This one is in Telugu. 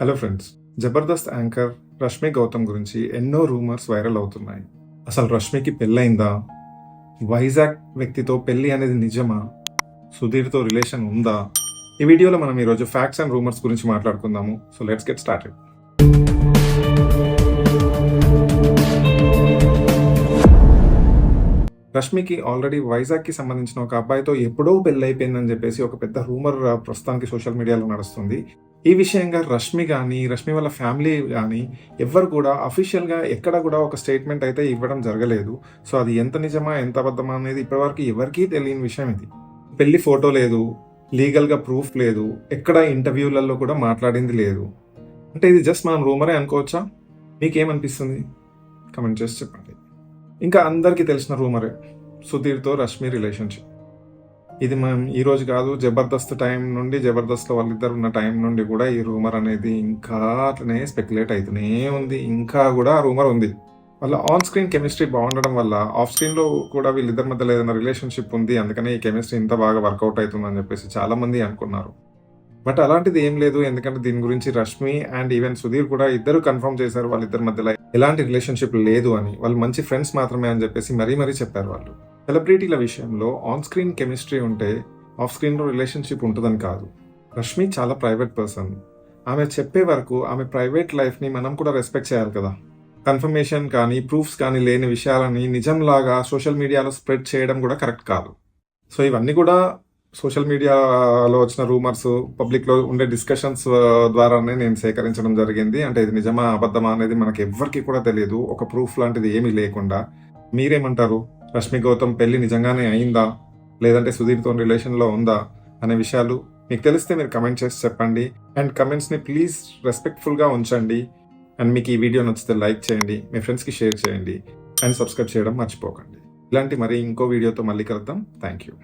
Hello friends, Jabardasth anchor Rashmi Gautam గురించి ఎన్నో రూమర్స్ వైరల్ అవుతున్నాయి. అసలు రష్మికి పెళ్ళయిందా? వైజాగ్ వ్యక్తితో పెళ్లి అనేది నిజమా? సుధీర్తో రిలేషన్ ఉందా? ఈ వీడియోలో మనం ఈరోజు ఫ్యాక్ట్స్ అండ్ రూమర్స్ గురించి మాట్లాడుకుందాము. So let's get started. రష్మికి ఆల్రెడీ వైజాగ్కి సంబంధించిన ఒక అబ్బాయితో ఎప్పుడో పెళ్లి అయిపోయిందని చెప్పేసి ఒక పెద్ద రూమర్ ప్రస్తుతానికి సోషల్ మీడియాలో నడుస్తుంది. ఈ విషయంగా రష్మి కానీ రష్మి వాళ్ళ ఫ్యామిలీ కానీ ఎవ్వరు కూడా అఫీషియల్గా ఎక్కడ కూడా ఒక స్టేట్మెంట్ అయితే ఇవ్వడం జరగలేదు. సో అది ఎంత నిజమా ఎంత అబద్ధమా అనేది ఇప్పటివరకు ఎవరికీ తెలియని విషయం ఇది. పెళ్లి ఫోటో లేదు, లీగల్గా ప్రూఫ్ లేదు, ఎక్కడ ఇంటర్వ్యూలలో కూడా మాట్లాడింది లేదు. అంటే ఇది జస్ట్ మనం రూమరే అనుకోవచ్చా? మీకేమనిపిస్తుంది? కమెంట్ చేసి చెప్పండి. ఇంకా అందరికీ తెలిసిన రూమరే సుధీర్తో రష్మి రిలేషన్షిప్. ఇది మనం ఈరోజు కాదు, జబర్దస్త్ టైం నుండి, జబర్దస్త్లో వాళ్ళిద్దరు ఉన్న టైం నుండి కూడా ఈ రూమర్ అనేది ఇంకా అట్లనే స్పెక్యులేట్ అవుతూనే ఉంది. ఇంకా కూడా ఆ రూమర్ ఉంది. వాళ్ళ ఆన్ స్క్రీన్ కెమిస్ట్రీ బాగుండడం వల్ల ఆఫ్ స్క్రీన్లో కూడా వీళ్ళిద్దరి మధ్యలో ఏదైనా రిలేషన్షిప్ ఉంది, అందుకనే ఈ కెమిస్ట్రీ ఇంత బాగా వర్కౌట్ అవుతుందని చెప్పేసి చాలామంది అనుకున్నారు. బట్ అలాంటిది ఏం లేదు. ఎందుకంటే దీని గురించి రష్మి అండ్ ఈవెన్ సుధీర్ కూడా ఇద్దరు కన్ఫర్మ్ చేశారు వాళ్ళిద్దరి మధ్యలో ఎలాంటి రిలేషన్షిప్ లేదు అని. వాళ్ళు మంచి ఫ్రెండ్స్ మాత్రమే అని చెప్పేసి మరీ చెప్పారు వాళ్ళు. సెలబ్రిటీల విషయంలో ఆన్ స్క్రీన్ కెమిస్ట్రీ ఉంటే ఆఫ్ స్క్రీన్లో రిలేషన్షిప్ ఉంటుందని కాదు. రష్మి చాలా ప్రైవేట్ పర్సన్. ఆమె చెప్పే వరకు ఆమె ప్రైవేట్ లైఫ్ని మనం కూడా రెస్పెక్ట్ చేయాలి కదా. కన్ఫర్మేషన్ కానీ ప్రూఫ్స్ కానీ లేని విషయాలని నిజంలాగా సోషల్ మీడియాలో స్ప్రెడ్ చేయడం కూడా కరెక్ట్ కాదు. సో ఇవన్నీ కూడా సోషల్ మీడియాలో వచ్చిన రూమర్స్, పబ్లిక్లో ఉండే డిస్కషన్స్ ద్వారానే నేను సేకరించడం జరిగింది. అంటే ఇది నిజమా అబద్ధమా అనేది మనకి ఎవ్వరికి కూడా తెలియదు, ఒక ప్రూఫ్ లాంటిది ఏమీ లేకుండా. మీరేమంటారు? రష్మి గౌతమ్ పెళ్లి నిజంగానే అయిందా, లేదంటే సుధీర్తో రిలేషన్లో ఉందా అనే విషయాలు మీకు తెలిస్తే మీరు కమెంట్ చేసి చెప్పండి. అండ్ కమెంట్స్ని ప్లీజ్ రెస్పెక్ట్ఫుల్గా ఉంచండి. అండ్ మీకు ఈ వీడియో నచ్చితే లైక్ చేయండి, మీ ఫ్రెండ్స్కి షేర్ చేయండి, అండ్ సబ్స్క్రైబ్ చేయడం మర్చిపోకండి. ఇలాంటి మరి ఇంకో వీడియోతో మళ్ళీ కలుద్దాం. Thank you.